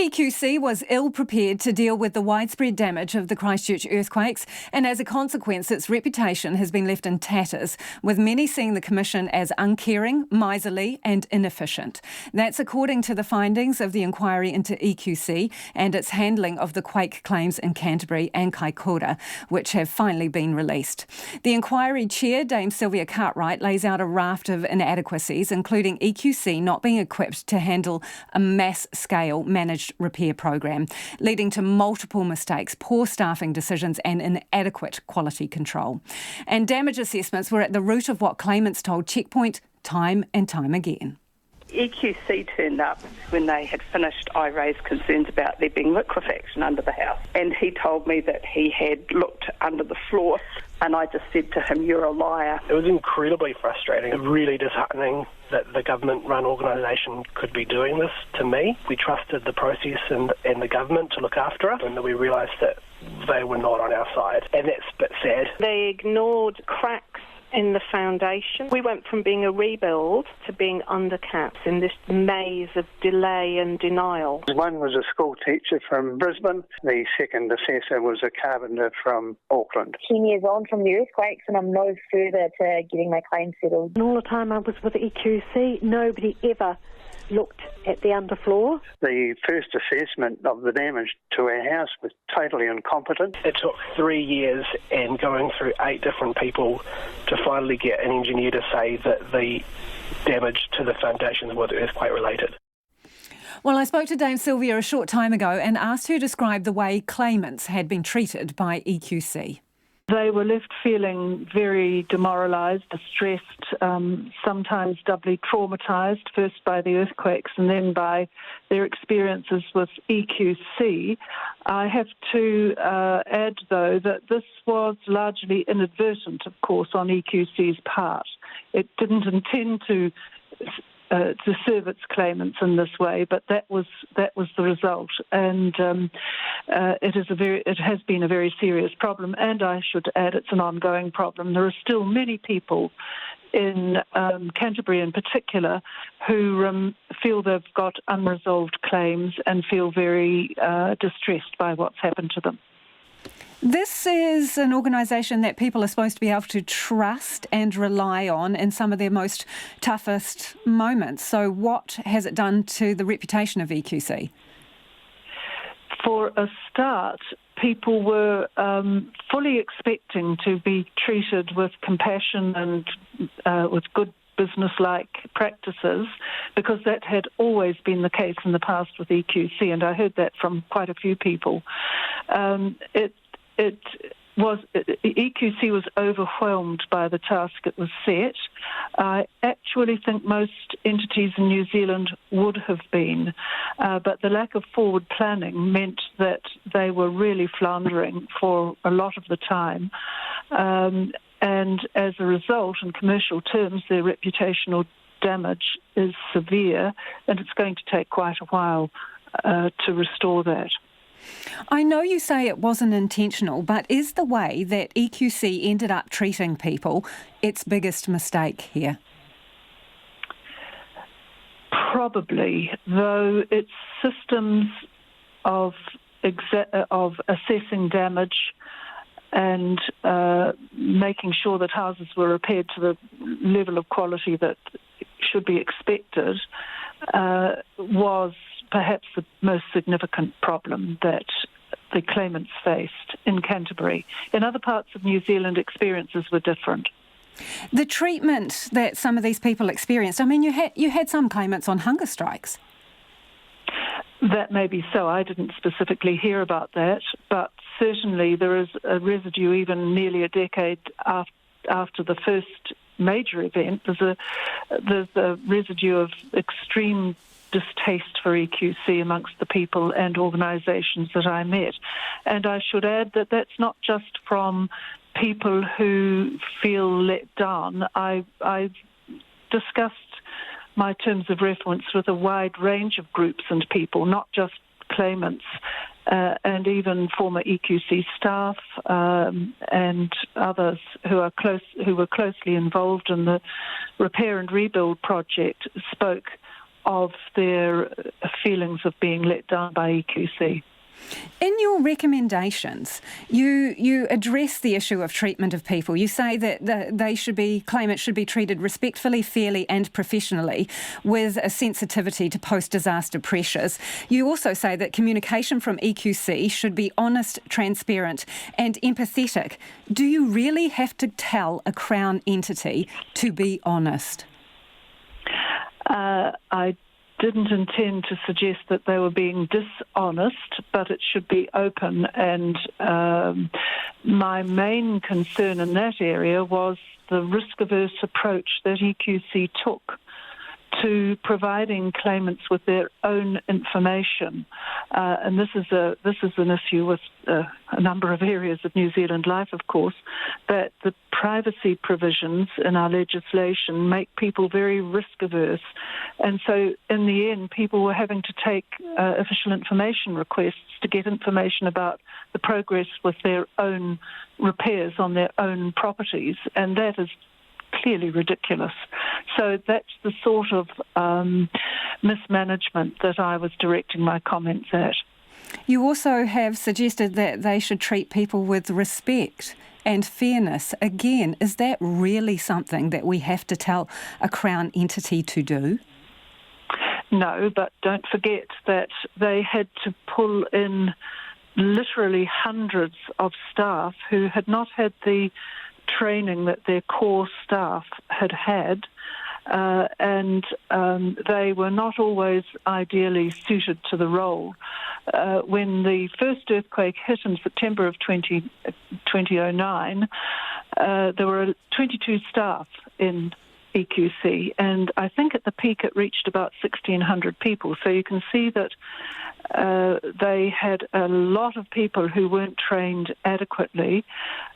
EQC was ill-prepared to deal with the widespread damage of the Christchurch earthquakes, and as a consequence, its reputation has been left in tatters, with many seeing the Commission as uncaring, miserly and inefficient. That's according to the findings of the inquiry into EQC and its handling of the quake claims in Canterbury and Kaikōura, which have finally been released. The inquiry chair, Dame Silvia Cartwright, lays out a raft of inadequacies, including EQC not being equipped to handle a mass-scale managed repair program, leading to multiple mistakes, poor staffing decisions and inadequate quality control. And damage assessments were at the root of what claimants told Checkpoint time and time again. EQC turned up when they had finished. I raised concerns about there being liquefaction under the house, and he told me that he had looked under the floor, and I just said to him, "You're a liar." It was incredibly frustrating, really disheartening that the government-run organisation could be doing this to me. We trusted the process and the government to look after us, and then we realised that they were not on our side, and that's a bit sad. They ignored cracks in the foundation. We went from being a rebuild to being undercaps in this maze of delay and denial. One was a school teacher from Brisbane. The second assessor was a carpenter from Auckland. 10 years on from the earthquakes and I'm no further to getting my claim settled. And all the time I was with EQC, nobody ever looked at the underfloor. The first assessment of the damage to our house was totally incompetent. It took 3 years and going through 8 different people to finally get an engineer to say that the damage to the foundations was earthquake related. Well, I spoke to Dame Silvia a short time ago and asked her to describe the way claimants had been treated by EQC. They were left feeling very demoralised, distressed, sometimes doubly traumatised, first by the earthquakes and then by their experiences with EQC. I have to add, though, that this was largely inadvertent, of course, on EQC's part. It didn't intend to serve its claimants in this way, but that was the result, and it has been a very serious problem. And I should add, it's an ongoing problem. There are still many people in Canterbury, in particular, who feel they've got unresolved claims and feel very distressed by what's happened to them. This is an organisation that people are supposed to be able to trust and rely on in some of their most toughest moments. So what has it done to the reputation of EQC? For a start, people were fully expecting to be treated with compassion and with good business-like practices, because that had always been the case in the past with EQC, and I heard that from quite a few people. EQC was overwhelmed by the task it was set. I actually think most entities in New Zealand would have been, but the lack of forward planning meant that they were really floundering for a lot of the time. And as a result, in commercial terms, their reputational damage is severe, and it's going to take quite a while to restore that. I know you say it wasn't intentional, but is the way that EQC ended up treating people its biggest mistake here? Probably, though its systems of assessing damage and making sure that houses were repaired to the level of quality that should be expected was perhaps the most significant problem that the claimants faced in Canterbury. In other parts of New Zealand, experiences were different. The treatment that some of these people experienced, I mean, you had some claimants on hunger strikes. That may be so. I didn't specifically hear about that, but certainly there is a residue even nearly a decade after the first major event. There's a residue of extreme distaste for EQC amongst the people and organisations that I met. And I should add that that's not just from people who feel let down. I've discussed my terms of reference with a wide range of groups and people, not just claimants, and even former EQC staff and others who were closely involved in the repair and rebuild project spoke of their feelings of being let down by EQC. In your recommendations, you address the issue of treatment of people. You say that claimants should be treated respectfully, fairly and professionally with a sensitivity to post-disaster pressures. You also say that communication from EQC should be honest, transparent and empathetic. Do you really have to tell a Crown entity to be honest? I didn't intend to suggest that they were being dishonest, but it should be open. And my main concern in that area was the risk-averse approach that EQC took to providing claimants with their own information. And this is an issue with a number of areas of New Zealand life, of course, that the privacy provisions in our legislation make people very risk-averse. And so in the end, people were having to take official information requests to get information about the progress with their own repairs on their own properties, and that is clearly ridiculous. So that's the sort of mismanagement that I was directing my comments at. You also have suggested that they should treat people with respect and fairness. Again, is that really something that we have to tell a Crown entity to do? No, but don't forget that they had to pull in literally hundreds of staff who had not had the training that their core staff had, and they were not always ideally suited to the role. When the first earthquake hit in September of 2009, there were 22 staff in EQC, and I think at the peak it reached about 1,600 people. So you can see that they had a lot of people who weren't trained adequately,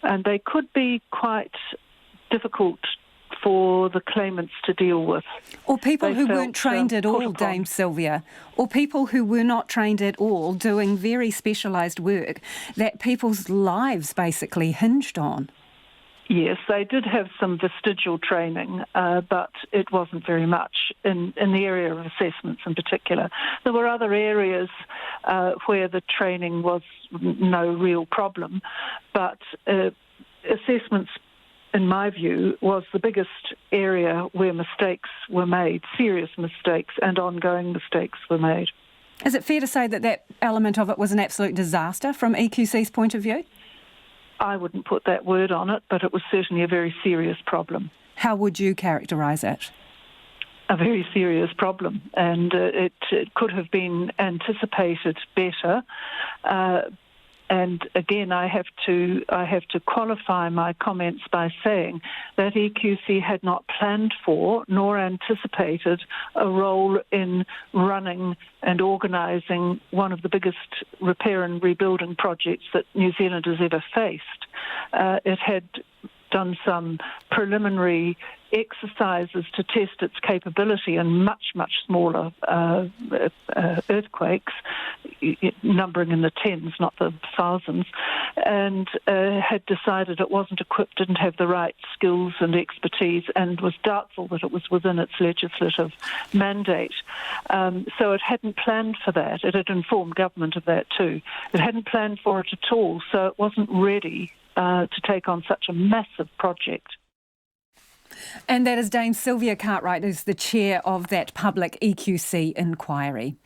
and they could be quite difficult for the claimants to deal with. Or people who weren't trained at all, Dame Silvia, or people who were not trained at all doing very specialised work that people's lives basically hinged on. Yes, they did have some vestigial training, but it wasn't very much in the area of assessments in particular. There were other areas where the training was no real problem, but assessments, in my view, was the biggest area where mistakes were made, serious mistakes and ongoing mistakes were made. Is it fair to say that that element of it was an absolute disaster from EQC's point of view? I wouldn't put that word on it, but it was certainly a very serious problem. How would you characterise it? A very serious problem, and it could have been anticipated better. And again, I have to qualify my comments by saying that EQC had not planned for nor anticipated a role in running and organising one of the biggest repair and rebuilding projects that New Zealand has ever faced. It had done some preliminary exercises to test its capability in much, much smaller earthquakes, numbering in the tens, not the thousands, and had decided it wasn't equipped, didn't have the right skills and expertise, and was doubtful that it was within its legislative mandate. So it hadn't planned for that. It had informed government of that too. It hadn't planned for it at all, so it wasn't ready to take on such a massive project. And that is Dame Silvia Cartwright, who's the chair of that public EQC inquiry.